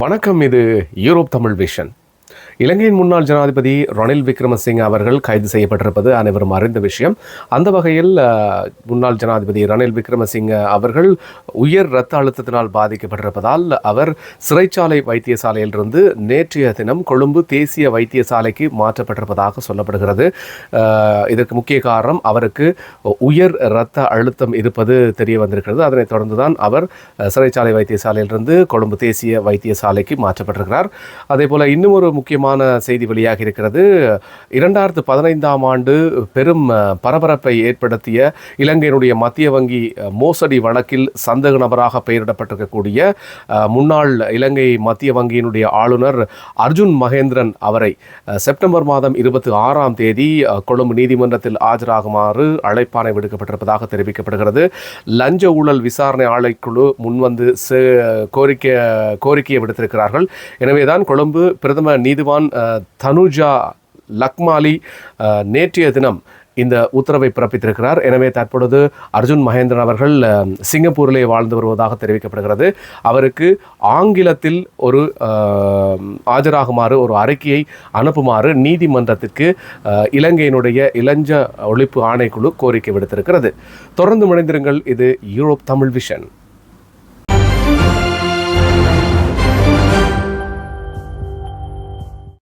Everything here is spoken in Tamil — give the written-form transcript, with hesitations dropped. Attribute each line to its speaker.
Speaker 1: வணக்கம். இது யூரோப் தமிழ் விஷன். இலங்கையின் முன்னாள் ஜனாதிபதி ரணில் விக்ரமசிங்க அவர்கள் கைது செய்யப்பட்டிருப்பது அனைவரும் அறிந்த விஷயம். அந்த வகையில் முன்னாள் ஜனாதிபதி ரணில் விக்ரமசிங்க அவர்கள் உயர் இரத்த அழுத்தத்தினால் பாதிக்கப்பட்டிருப்பதால் அவர் சிறைச்சாலை வைத்தியசாலையிலிருந்து நேற்றைய தினம் கொழும்பு தேசிய வைத்தியசாலைக்கு மாற்றப்பட்டிருப்பதாக சொல்லப்படுகிறது. இதற்கு முக்கிய காரணம் அவருக்கு உயர் இரத்த அழுத்தம் இருப்பது தெரிய வந்திருக்கிறது. அதனைத் தொடர்ந்துதான் அவர் சிறைச்சாலை வைத்தியசாலையிலிருந்து கொழும்பு தேசிய வைத்தியசாலைக்கு மாற்றப்பட்டிருக்கிறார். அதே போல இன்னும் ஒரு முக்கியமான செய்தி வெளியாக இருக்கிறது. 2015 ஆண்டு பெரும் பரபரப்பை ஏற்படுத்திய இலங்கையினுடைய மத்திய வங்கி மோசடி வழக்கில் சந்தேக நபராக பெயரிடப்பட்டிருக்கக்கூடிய முன்னாள் இலங்கை மத்திய வங்கியினுடைய ஆளுநர் அர்ஜுன் மகேந்திரன் அவரை செப்டம்பர் மாதம் 26ஆம் தேதி கொழும்பு நீதிமன்றத்தில் ஆஜராகுமாறு அழைப்பாணை விடுக்கப்பட்டிருப்பதாக தெரிவிக்கப்படுகிறது. லஞ்ச ஊழல் விசாரணை ஆணைக்குழு முன்வந்து கோரிக்கையை விடுத்திருக்கிறார்கள். எனவேதான் கொழும்பு பிரதம நீதிவான் தனுஜா லக்மாலி நேற்றைய தினம் இந்த உத்தரவை பிறப்பித்திருக்கிறார். எனவே தற்பொழுது அர்ஜுன் மகேந்திரன் அவர்கள் சிங்கப்பூரிலே வாழ்ந்து வருவதாக தெரிவிக்கப்படுகிறது. அவருக்கு ஆங்கிலத்தில் ஒரு ஆஜராகுமாறு ஒரு அறிக்கையை அனுப்புமாறு நீதிமன்றத்திற்கு இலங்கையினுடைய இளஞ்ச ஒழிப்பு ஆணைக்குழு கோரிக்கை விடுத்திருக்கிறது. தொடர்ந்து இணைந்திருங்கள். இது யூரோப் தமிழ் விஷன்.